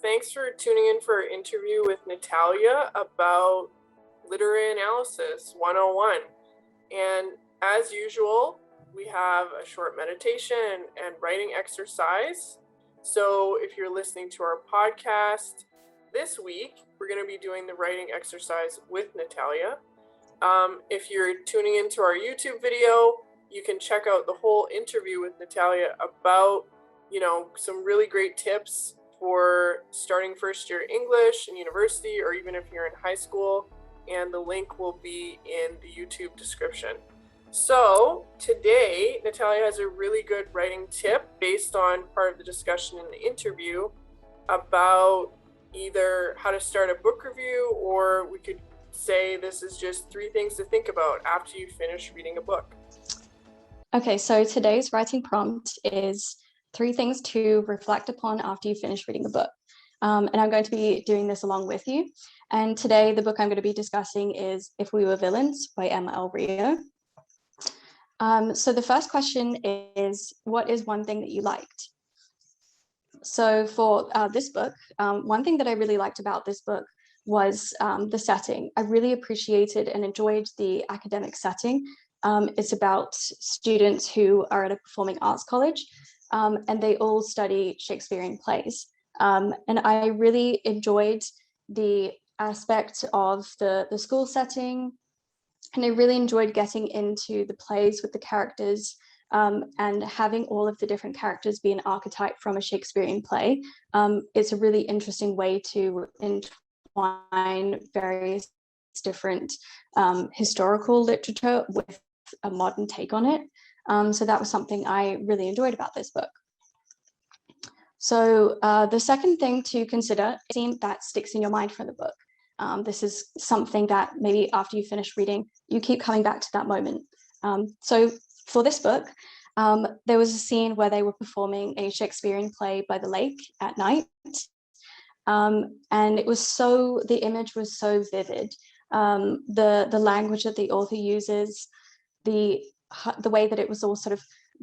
Thanks for tuning in for our interview with Natalia about literary analysis 101. And as usual, we have a short meditation and writing exercise. So if you're listening to our podcast this week, we're going to be doing the writing exercise with Natalia. If you're tuning into our YouTube video, you can check out the whole interview with Natalia about, some really great tips for starting first year English in university, or even if you're in high school, and the link will be in the YouTube description. So today, Natalia has a really good writing tip based on part of the discussion in the interview about either how to start a book review, or we could say this is just 3 things to think about after you finish reading a book. Okay, so today's writing prompt is 3 things to reflect upon after you finish reading a book. And I'm going to be doing this along with you. And today the book I'm going to be discussing is If We Were Villains by Emma Rio. So the first question is, what is one thing that you liked? So for this book, one thing that I really liked about this book was the setting. I really appreciated and enjoyed the academic setting. It's about students who are at a performing arts college, and they all study Shakespearean plays. And I really enjoyed the aspect of the school setting, and I really enjoyed getting into the plays with the characters, and having all of the different characters be an archetype from a Shakespearean play. It's a really interesting way to entwine various different historical literature with a modern take on it. So that was something I really enjoyed about this book. So the second thing to consider is a scene that sticks in your mind from the book. This is something that maybe after you finish reading, you keep coming back to that moment. So for this book, there was a scene where they were performing a Shakespearean play by the lake at night. And the image was so vivid. The language that the author uses, the way that it was all sort of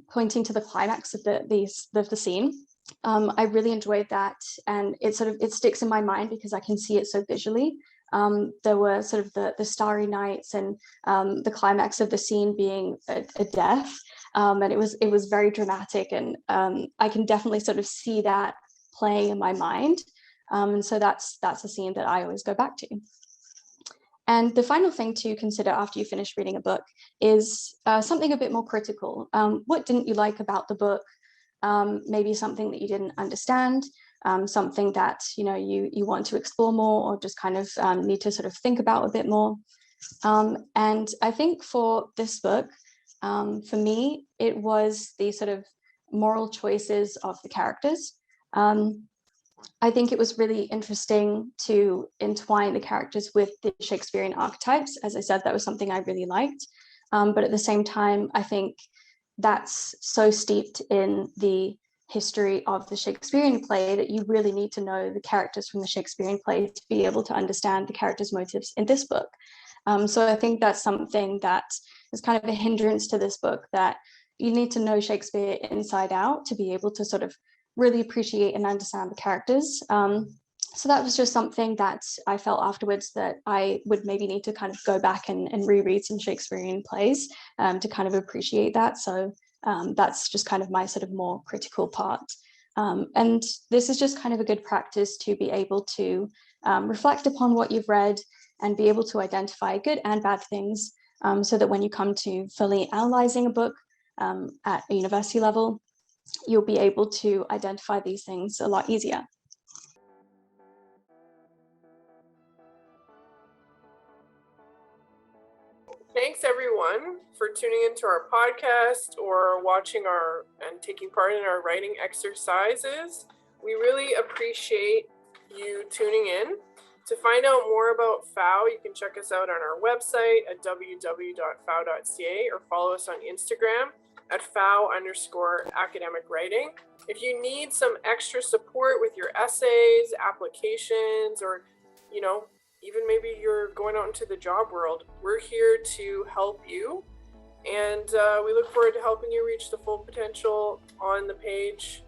pointing to the climax of the scene. I really enjoyed that, and it sticks in my mind because I can see it so visually. There were sort of the starry nights and the climax of the scene being a death, and it was very dramatic, and I can definitely sort of see that playing in my mind, and so that's a scene that I always go back to. And the final thing to consider after you finish reading a book is something a bit more critical. What didn't you like about the book? Maybe something that you didn't understand, something that you want to explore more, or just kind of need to sort of think about a bit more. And I think for this book, for me, it was the sort of moral choices of the characters. I think it was really interesting to entwine the characters with the Shakespearean archetypes. As I said, that was something I really liked. But at the same time, I think that's so steeped in the history of the Shakespearean play that you really need to know the characters from the Shakespearean play to be able to understand the characters' motives in this book. So I think that's something that is kind of a hindrance to this book, that you need to know Shakespeare inside out to be able to sort of really appreciate and understand the characters. So that was just something that I felt afterwards that I would maybe need to kind of go back and reread some Shakespearean plays to kind of appreciate that. So that's just kind of my sort of more critical part. And this is just kind of a good practice to be able to reflect upon what you've read and be able to identify good and bad things, so that when you come to fully analyzing a book at a university level, you'll be able to identify these things a lot easier. Thanks everyone for tuning into our podcast or watching and taking part in our writing exercises. We really appreciate you tuning in. To find out more about PFAU, you can check us out on our website at www.fau.ca, or follow us on Instagram at PFAU_academic writing. If you need some extra support with your essays, applications, or even maybe you're going out into the job world, we're here to help you. And we look forward to helping you reach the full potential on the page